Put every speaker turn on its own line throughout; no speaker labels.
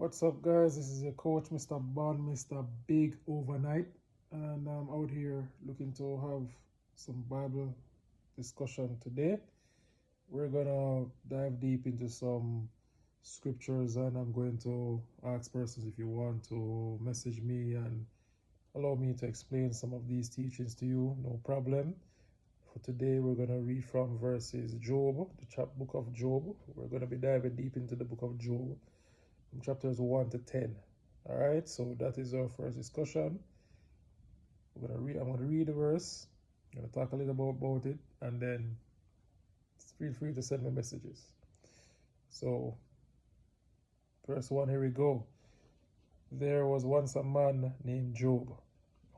What's up, guys? This is your coach, Mr. Bond, Mr. Big Overnight, and I'm out here looking to have some Bible discussion today. We're gonna dive deep into some scriptures, and I'm going to ask persons if you want to message me and allow me to explain some of these teachings to you, no problem. For today, we're going to read from verses Job, the book of Job. We're going to be diving deep into the book of Job, from chapters 1 to 10. All right, so that is our first discussion. I'm going to read the verse. I'm going to talk a little about it, and then feel free to send me messages. So, verse 1, here we go. There was once a man named Job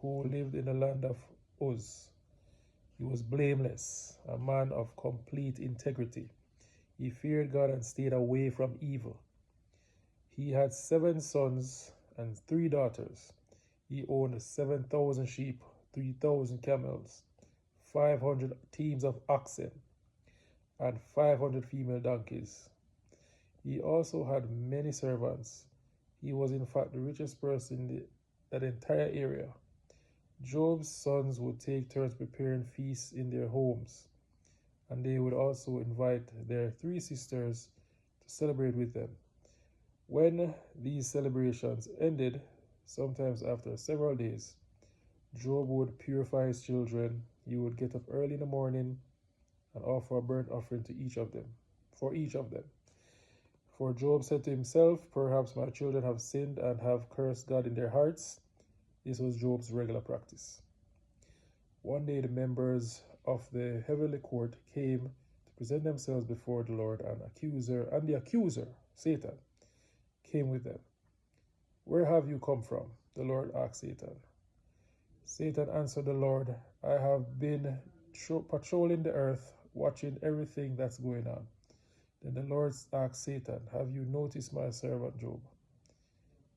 who lived in the land of Uz. He was blameless, a man of complete integrity. He feared God and stayed away from evil. He had 7 sons and 3 daughters. He owned 7,000 sheep, 3,000 camels, 500 teams of oxen, and 500 female donkeys. He also had many servants. He was in fact the richest person in that entire area. Job's sons would take turns preparing feasts in their homes, and they would also invite their 3 sisters to celebrate with them. When these celebrations ended, sometimes after several days, Job would purify his children. He would get up early in the morning and offer a burnt offering to each of them. For Job said to himself, "Perhaps my children have sinned and have cursed God in their hearts." This was Job's regular practice. One day the members of the heavenly court came to present themselves before the Lord, and the accuser, Satan, came with them. "Where have you come from?" the Lord asked Satan. Satan answered the Lord, "I have been patrolling the earth, watching everything that's going on." Then the Lord asked Satan, "Have you noticed my servant Job?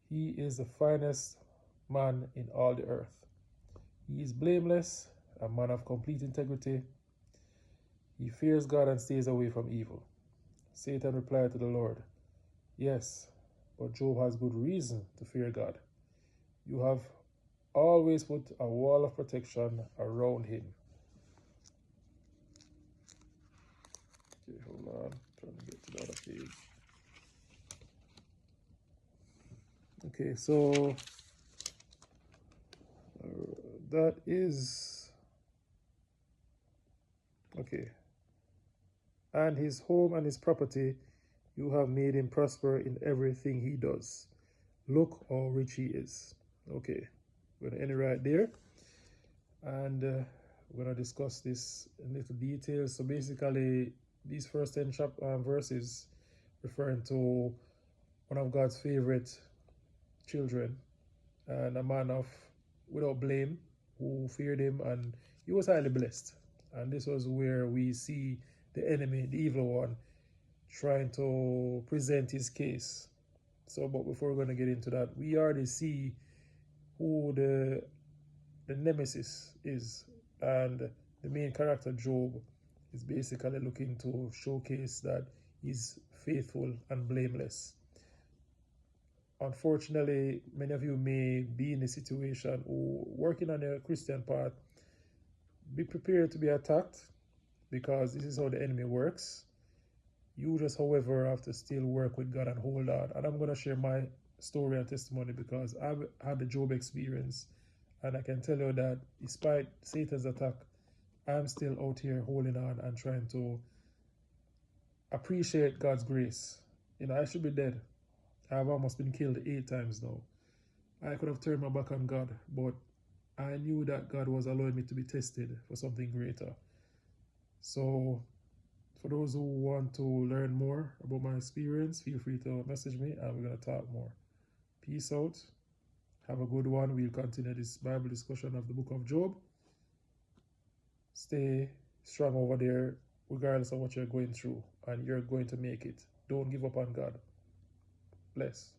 He is the finest man in all the earth. He is blameless, a man of complete integrity. He fears God and stays away from evil." Satan replied to the Lord, "Yes, but Job has good reason to fear God. You have always put a wall of protection around him." Okay, hold on. I'm trying to get to the other page. Okay, so that is okay. "And his home and his property, you have made him prosper in everything he does. Look how rich he is." Okay, we're going to end it right there. And we're going to discuss this in little detail. So basically, these first 10 verses referring to one of God's favorite children, and a man of without blame who feared him, and he was highly blessed. And this was where we see the enemy, the evil one, trying to present his case. So, but before we're going to get into that, we already see who the nemesis is, and the main character, Job, is basically looking to showcase that he's faithful and blameless. Unfortunately, many of you may be in a situation or working on a Christian path. Be prepared to be attacked, because this is how the enemy works. You just, however, have to still work with God and hold on. And I'm going to share my story and testimony, because I've had the Job experience, and I can tell you that despite Satan's attack, I'm still out here holding on and trying to appreciate God's grace. I should be dead. I've almost been killed 8 times now. I could have turned my back on God, but I knew that God was allowing me to be tested for something greater. So, for those who want to learn more about my experience, feel free to message me, and we're going to talk more. Peace out. Have a good one. We'll continue this Bible discussion of the book of Job. Stay strong over there, regardless of what you're going through, and you're going to make it. Don't give up on God. Bless.